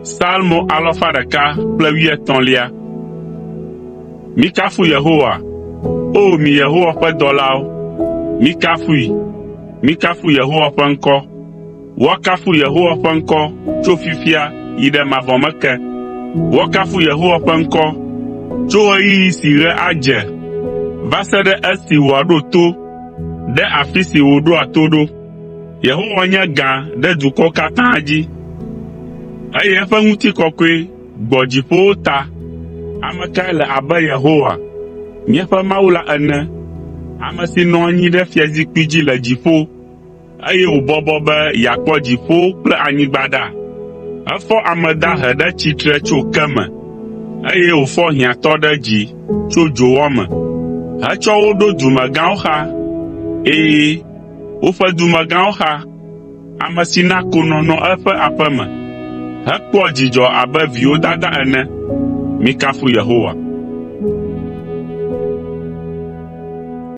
Psalmo 113. Mikafu Yehowa. O mi Yehowa ƒe dɔlawo. Mikafu Yehowa ƒe ŋkɔ. Woakafu Yehowa ƒe ŋkɔ tso fifia yi ɖe mavɔ me ke. Woakafu Yehowa ƒe ŋkɔ tso ɣeyiɣi si ɣe adze va se ɖe esi wòaɖo to ɖe afi si wòɖoa to ɖo. Yehowa nye gã ɖe dukɔwo katã dzi, eye eƒe ŋutikɔkɔe gbɔ dziƒowo ta. Ame kae le abe Yehowa, míaƒe Mawu la ene, ame si nɔ anyi ɖe fiazikpui dzi le dziƒo, eye wòbɔbɔ be yeakpɔ dziƒo kple anyigba ɖa. Efɔ ame dahe ɖe tsitre tso ke me, eye wòfɔ hiãtɔ ɖe dzi tso dzowɔ me, hetsɔ wo ɖo dumegãwo xa, woƒe dumegãwo xa, ame si na konɔ nɔ eƒe aƒe me, hekpɔa dzidzɔ abe viwo dada ene. Mikafu Yehowa.